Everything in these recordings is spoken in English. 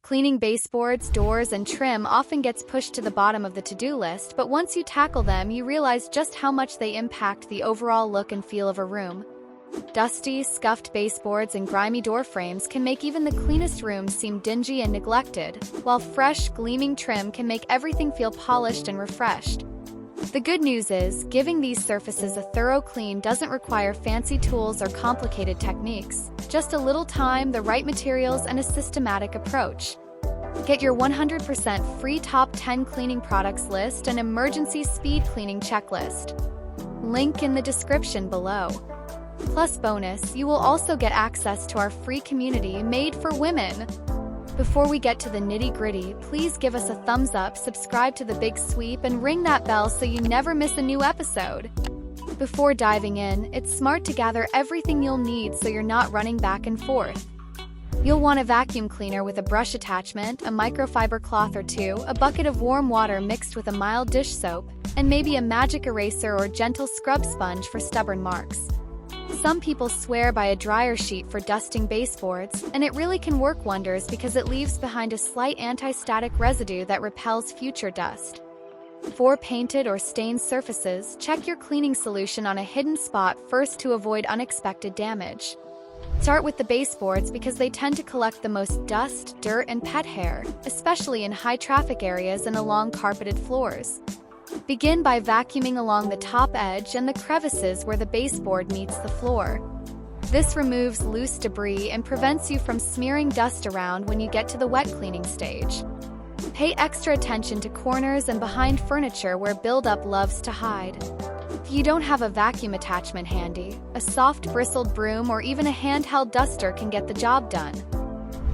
Cleaning baseboards, doors, and trim often gets pushed to the bottom of the to-do list, but once you tackle them, you realize just how much they impact the overall look and feel of a room. Dusty, scuffed baseboards and grimy door frames can make even the cleanest rooms seem dingy and neglected, while fresh, gleaming trim can make everything feel polished and refreshed. The good news is, giving these surfaces a thorough clean doesn't require fancy tools or complicated techniques, just a little time, the right materials, and a systematic approach. Get your 100% free top 10 cleaning products list and emergency speed cleaning checklist. Link in the description below. Plus bonus, you will also get access to our free community made for women. Before we get to the nitty-gritty, please give us a thumbs up, subscribe to The Big Sweep, and ring that bell so you never miss a new episode. Before diving in, it's smart to gather everything you'll need so you're not running back and forth. You'll want a vacuum cleaner with a brush attachment, a microfiber cloth or two, a bucket of warm water mixed with a mild dish soap, and maybe a magic eraser or gentle scrub sponge for stubborn marks. Some people swear by a dryer sheet for dusting baseboards, and it really can work wonders because it leaves behind a slight anti-static residue that repels future dust. For painted or stained surfaces, check your cleaning solution on a hidden spot first to avoid unexpected damage. Start with the baseboards because they tend to collect the most dust, dirt, and pet hair, especially in high-traffic areas and along carpeted floors. Begin by vacuuming along the top edge and the crevices where the baseboard meets the floor. This removes loose debris and prevents you from smearing dust around when you get to the wet cleaning stage. Pay extra attention to corners and behind furniture where buildup loves to hide. If you don't have a vacuum attachment handy, a soft bristled broom or even a handheld duster can get the job done.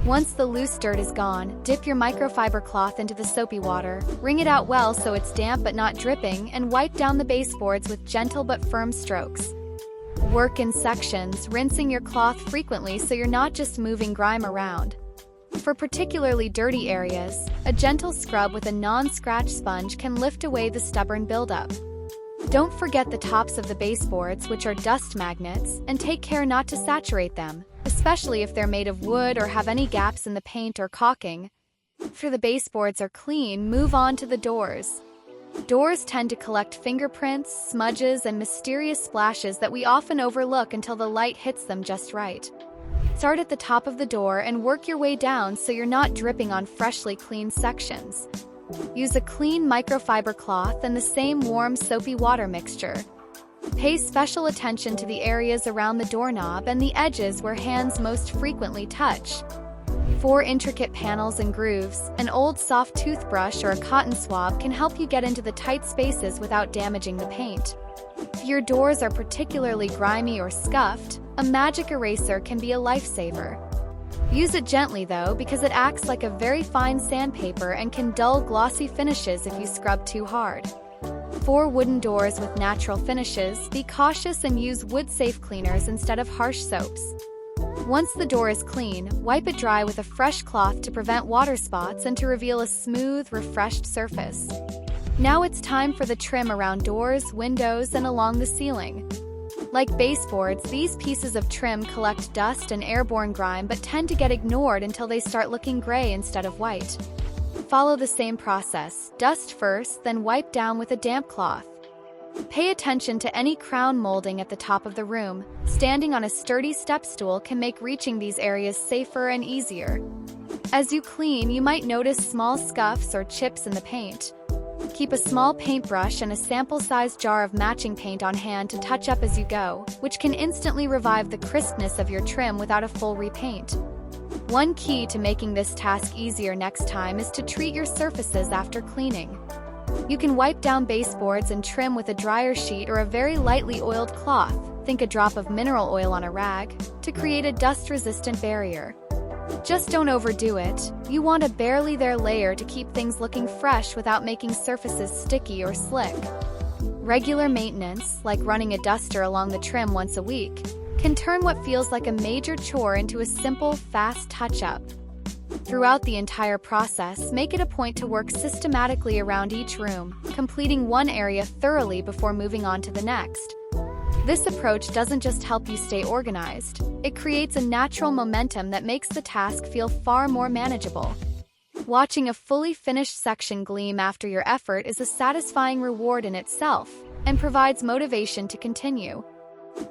Once the loose dirt is gone, dip your microfiber cloth into the soapy water, wring it out well so it's damp but not dripping, and wipe down the baseboards with gentle but firm strokes. Work in sections, rinsing your cloth frequently so you're not just moving grime around. For particularly dirty areas, a gentle scrub with a non-scratch sponge can lift away the stubborn buildup. Don't forget the tops of the baseboards, which are dust magnets, and take care not to saturate them, especially if they're made of wood or have any gaps in the paint or caulking. After the baseboards are clean, move on to the doors. Doors tend to collect fingerprints, smudges, and mysterious splashes that we often overlook until the light hits them just right. Start at the top of the door and work your way down so you're not dripping on freshly cleaned sections. Use a clean microfiber cloth and the same warm soapy water mixture. Pay special attention to the areas around the doorknob and the edges where hands most frequently touch. For intricate panels and grooves, an old soft toothbrush or a cotton swab can help you get into the tight spaces without damaging the paint. If your doors are particularly grimy or scuffed, a magic eraser can be a lifesaver. Use it gently though, because it acts like a very fine sandpaper and can dull glossy finishes if you scrub too hard. For wooden doors with natural finishes, be cautious and use wood-safe cleaners instead of harsh soaps. Once the door is clean, wipe it dry with a fresh cloth to prevent water spots and to reveal a smooth, refreshed surface. Now it's time for the trim around doors, windows, and along the ceiling. Like baseboards, these pieces of trim collect dust and airborne grime but tend to get ignored until they start looking gray instead of white. Follow the same process, dust first, then wipe down with a damp cloth. Pay attention to any crown molding at the top of the room. Standing on a sturdy step stool can make reaching these areas safer and easier. As you clean, you might notice small scuffs or chips in the paint. Keep a small paintbrush and a sample-sized jar of matching paint on hand to touch up as you go, which can instantly revive the crispness of your trim without a full repaint. One key to making this task easier next time is to treat your surfaces after cleaning. You can wipe down baseboards and trim with a dryer sheet or a very lightly oiled cloth, think a drop of mineral oil on a rag, to create a dust-resistant barrier. Just don't overdo it. You want a barely there layer to keep things looking fresh without making surfaces sticky or slick. Regular maintenance, like running a duster along the trim once a week, can turn what feels like a major chore into a simple, fast touch-up. Throughout the entire process, make it a point to work systematically around each room, completing one area thoroughly before moving on to the next. This approach doesn't just help you stay organized, it creates a natural momentum that makes the task feel far more manageable. Watching a fully finished section gleam after your effort is a satisfying reward in itself and provides motivation to continue.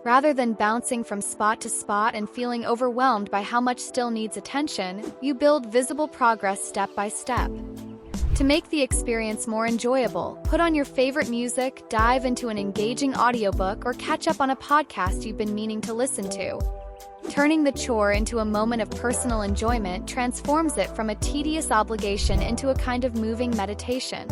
Rather than bouncing from spot to spot and feeling overwhelmed by how much still needs attention, you build visible progress step by step. To make the experience more enjoyable, put on your favorite music, dive into an engaging audiobook, or catch up on a podcast you've been meaning to listen to. Turning the chore into a moment of personal enjoyment transforms it from a tedious obligation into a kind of moving meditation.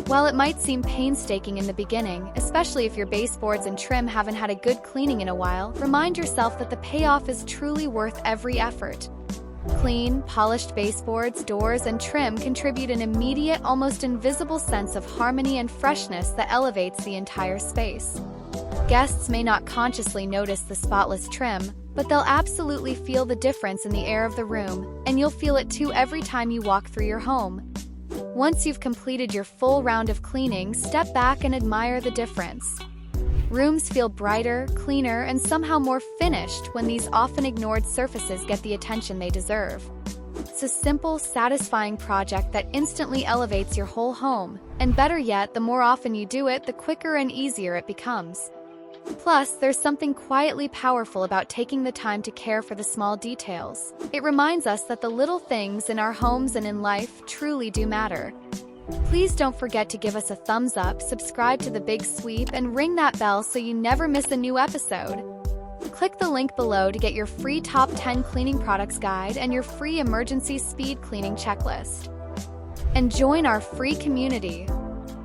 While it might seem painstaking in the beginning, especially if your baseboards and trim haven't had a good cleaning in a while, remind yourself that the payoff is truly worth every effort. Clean, polished baseboards, doors, and trim contribute an immediate, almost invisible sense of harmony and freshness that elevates the entire space. Guests may not consciously notice the spotless trim, but they'll absolutely feel the difference in the air of the room, and you'll feel it too every time you walk through your home. Once you've completed your full round of cleaning, step back and admire the difference. Rooms feel brighter, cleaner, and somehow more finished when these often ignored surfaces get the attention they deserve. It's a simple, satisfying project that instantly elevates your whole home, and better yet, the more often you do it, the quicker and easier it becomes. Plus, there's something quietly powerful about taking the time to care for the small details. It reminds us that the little things in our homes and in life truly do matter. Please don't forget to give us a thumbs up, subscribe to The Big Sweep, and ring that bell so you never miss a new episode. Click the link below to get your free Top 10 Cleaning Products Guide and your free Emergency Speed Cleaning Checklist. And join our free community,